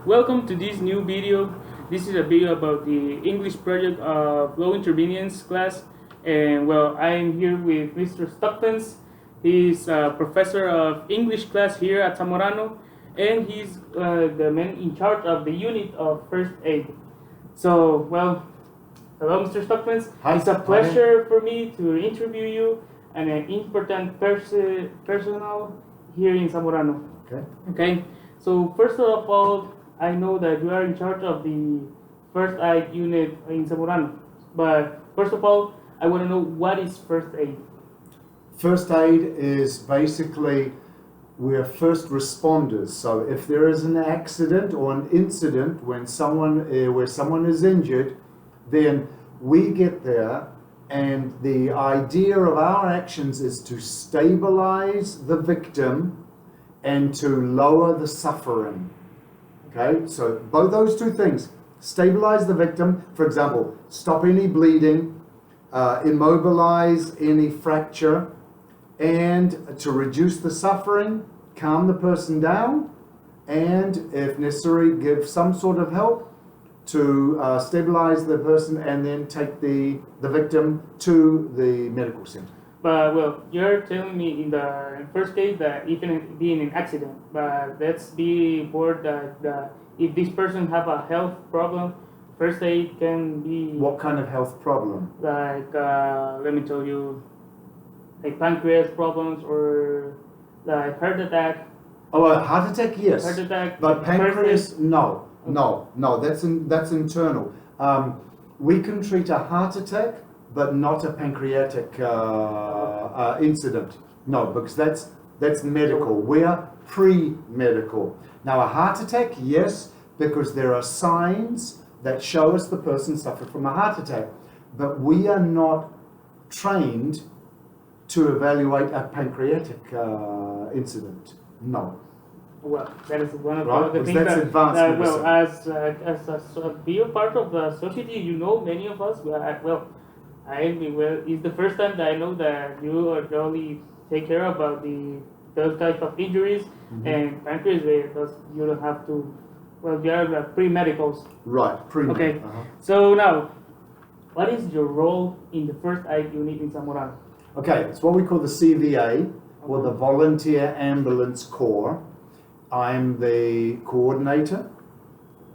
Welcome to this new video. This is a video about the English project of low intervenience class. And well, I am here with Mr. Stukfens. He's a professor of English class here at Zamorano, and he's the man in charge of the unit of first aid. So, well, hello, Mr. Stukfens. Hi. It's a pleasure for me to interview you and an important personal here in Zamorano. Okay. So first of all, I know that you are in charge of the first aid unit in Zamorano. But first of all, I want to know, what is first aid? First aid is basically we're first responders. So if there is an accident or an incident when where someone is injured, then we get there, and the idea of our actions is to stabilize the victim and to lower the suffering. Okay, so both those two things: stabilize the victim, for example, stop any bleeding, immobilize any fracture, and to reduce the suffering, calm the person down, and if necessary, give some sort of help to stabilize the person and then take the victim to the medical center. But well, you're telling me in the first case that even being an accident, but let's be bored that if this person have a health problem, first aid can be... What kind of health problem? Like, let me tell you, like pancreas problems or like heart attack. Oh, a heart attack, yes. Heart attack. But pancreas, no, that's internal. We can treat a heart attack, but not a pancreatic incident. No, because that's medical. We're pre-medical. Now, a heart attack, yes, because there are signs that show us the person suffered from a heart attack. But we are not trained to evaluate a pancreatic incident. No. Well, that is one of Right, the because things that's advanced medicine. as a be a part of the society, you know, many of us. It's the first time that I know that you are really take care about those type of injuries, and pancreas. You don't have to. Well, they are pre-medicals. Right, pre-med. Okay. So now, what is your role in the first aid unit in Zamorano? Okay, it's what we call the CVA, or the Volunteer Ambulance Corps. I'm the coordinator,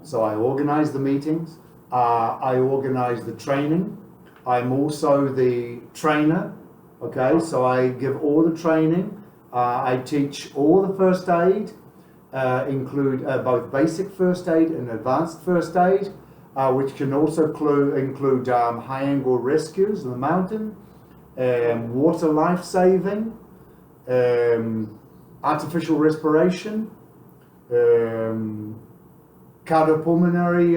so I organize the meetings, I organize the training. I'm also the trainer, okay, so I give all the training. I teach all the first aid, include both basic first aid and advanced first aid, which can also include high angle rescues in the mountain, water life saving, artificial respiration, cardiopulmonary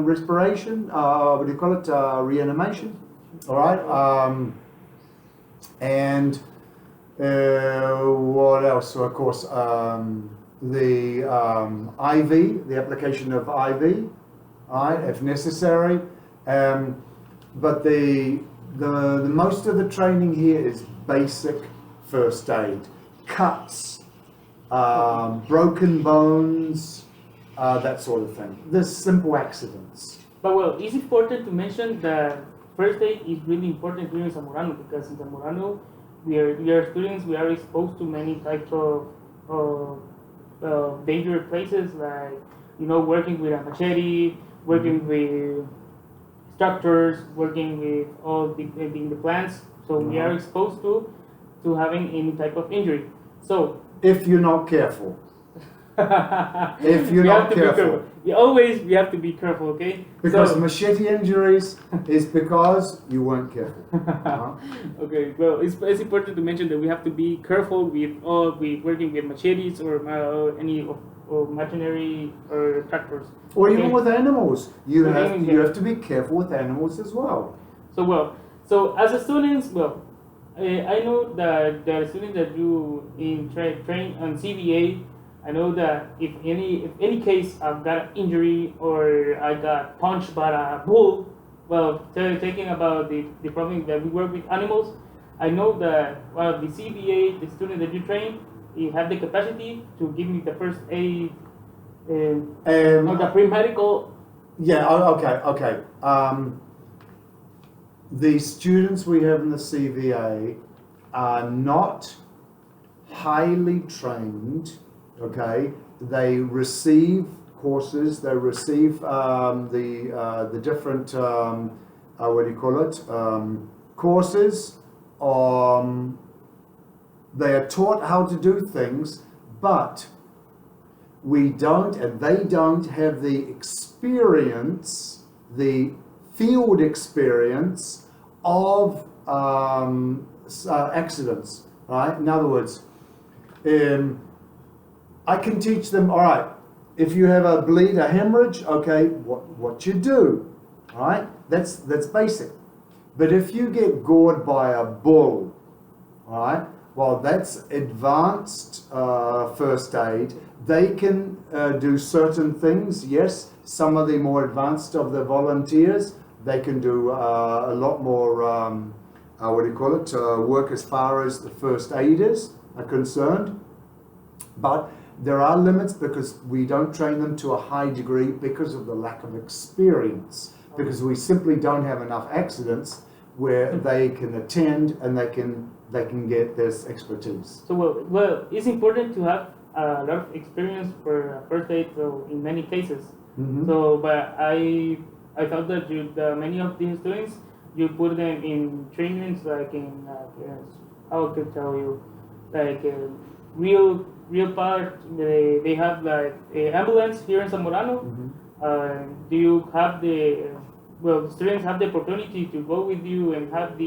respiration, what do you call it, reanimation, all right, and what else? So of course, the IV, the application of IV, all right, if necessary, but the most of the training here is basic first aid, cuts, broken bones, that sort of thing. There's simple accidents. But well, it's important to mention that first aid is really important here in Zamorano, because in Zamorano we are students. We are exposed to many types of dangerous places, like working with a machete, working with structures, working with all the plants. So we are exposed to having any type of injury. So if you're not careful. If you're not careful. We have to be careful, okay? Because machete injuries is because you weren't careful. Okay, well, it's important to mention that we have to be careful with working with machetes or any machinery or tractors. Or even with animals. You have to be careful with animals as well. So as a student, I know that the students that you train on CVA, I know that if any case I've got an injury or I got punched by a bull, taking about the problem that we work with animals, I know that the CVA, the student that you train, you have the capacity to give me the first aid On the pre-medical. Yeah, okay. The students we have in the CVA are not highly trained, okay? They receive courses, they receive the different, courses. They are taught how to do things, but we don't, and they don't have the experience, the field experience of accidents, right? In other words, I can teach them, all right, if you have a bleed, a hemorrhage, okay, what you do, all right? That's basic. But if you get gored by a bull, all right, well, that's advanced first aid. They can do certain things, yes. Some of the more advanced of the volunteers, they can do a lot more, work as far as the first aiders are concerned. But there are limits because we don't train them to a high degree because of the lack of experience, because we simply don't have enough accidents where they can attend and they can get this expertise. So well, it's important to have a lot of experience for first aid. So in many cases, so but I thought that many of these students you put them in trainings like in how I could tell you like real part. They have like a ambulance here in Zamorano. Do you have the students have the opportunity to go with you and have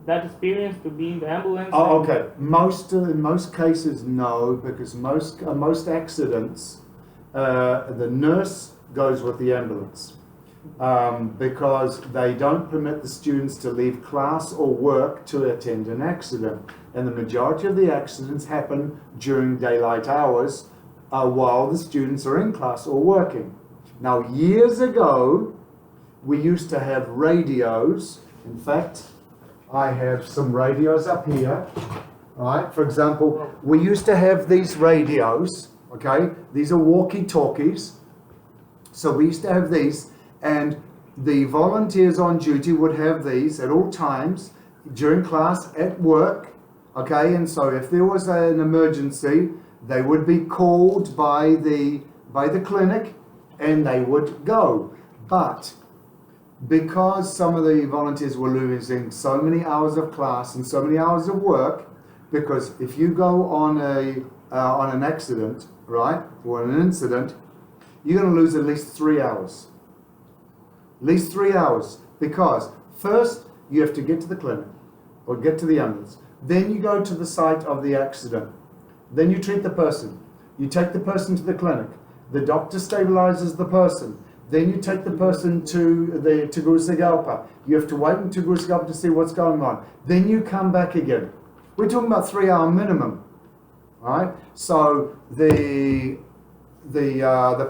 that experience to be in the ambulance? Oh, okay. In most cases, no, because most accidents, the nurse goes with the ambulance because they don't permit the students to leave class or work to attend an accident, and the majority of the accidents happen during daylight hours while the students are in class or working. Now, years ago, we used to have radios. In fact, I have some radios up here. Right? For example, we used to have these radios. Okay, these are walkie-talkies. So we used to have these, and the volunteers on duty would have these at all times during class, at work. Okay, and so if there was an emergency, they would be called by the clinic, and they would go. But because some of the volunteers were losing so many hours of class and so many hours of work, because if you go on an accident, right, or an incident, you're going to lose at least 3 hours. At least 3 hours, because first you have to get to the clinic or get to the ambulance. Then you go to the site of the accident. Then you treat the person. You take the person to the clinic. The doctor stabilizes the person. Then you take the person to Tegucigalpa. You have to wait in Tegucigalpa to see what's going on. Then you come back again. We're talking about 3 hour minimum, right? So the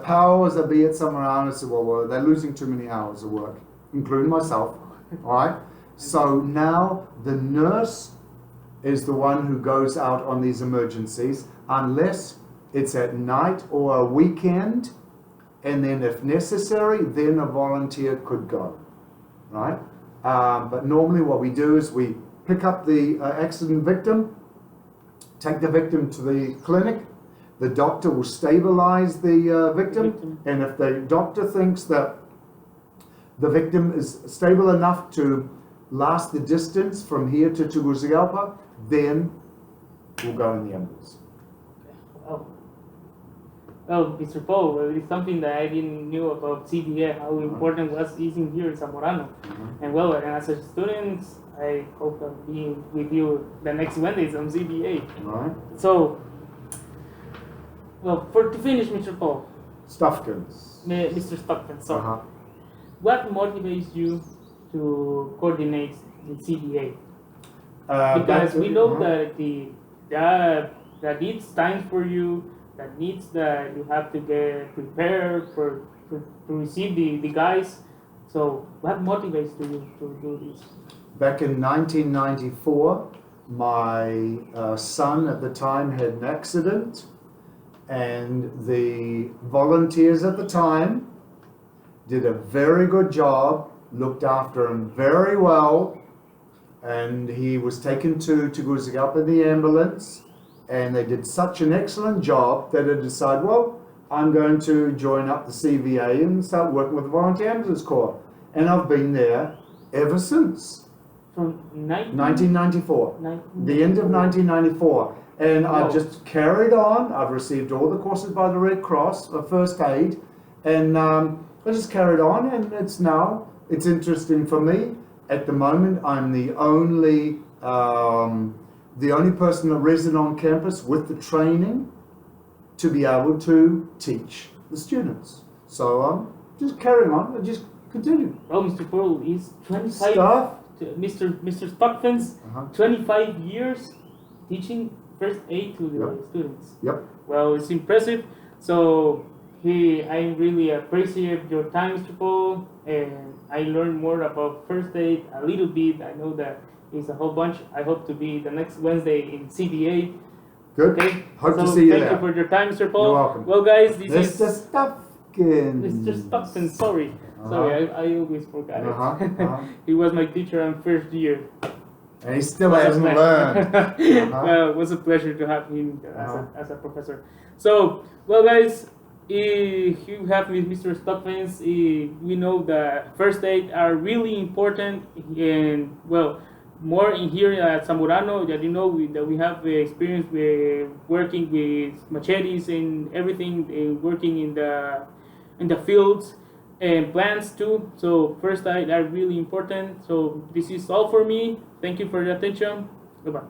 powers that be at somewhere around said, well, they're losing too many hours of work, including myself, all right? So now the nurse is the one who goes out on these emergencies, unless it's at night or a weekend. And then if necessary, then a volunteer could go, right? But normally what we do is we pick up the accident victim, take the victim to the clinic. The doctor will stabilize the victim. And if the doctor thinks that the victim is stable enough to last the distance from here to Tegucigalpa, then we'll go in the ambulance. Well, Mr. Paul, it's something that I didn't knew about CBA, how important was using here in Zamorano. And well, and as a student, I hope I'll be with you the next Wednesdays on CBA. Right. So, well, to finish, Mr. Paul. Stukfens. Mr. Stukfens, sorry. What motivates you to coordinate the CBA? Because we know that needs time for you, that needs that you have to get prepared to receive the guys. So what motivates you to do this? Back in 1994, my son at the time had an accident, and the volunteers at the time did a very good job, looked after him very well, and he was taken to Tegucigalpa in the ambulance, and they did such an excellent job that I decided, well, I'm going to join up the CVA and start working with the Volunteer Ambulance Corps. And I've been there ever since. From 1994. The end of 1994. And I've just carried on. I've received all the courses by the Red Cross for first aid. And I just carried on, and it's interesting for me. At the moment, I'm the only person, a resident on campus with the training to be able to teach the students. So I'm just carrying on and just continue. Well, Mr. Pearl is 25. Stuff. Mr. Stukfens, 25 years teaching first aid to the students. Yep. Well, it's impressive. So I really appreciate your time, Mr. Paul, and I learned more about first aid a little bit. I know that it's a whole bunch. I hope to be the next Wednesday in CBA. Good. Okay. Hope to see you there. Thank you for your time, Mr. Paul. You're welcome. Well, guys, this Mr. is Stukfens. Mr. Stukfens. Sorry, I always forgot it. He was my teacher in first year. And he still hasn't learned. Well, it was a pleasure to have him as a professor. So, well, guys, if you have with Mr. Stukfens, we know that first aid are really important, and well, more in here at Zamorano, that you know that we have experience with working with machetes and everything, and working in the fields and plants too. So first aid are really important. So this is all for me. Thank you for your attention. Goodbye.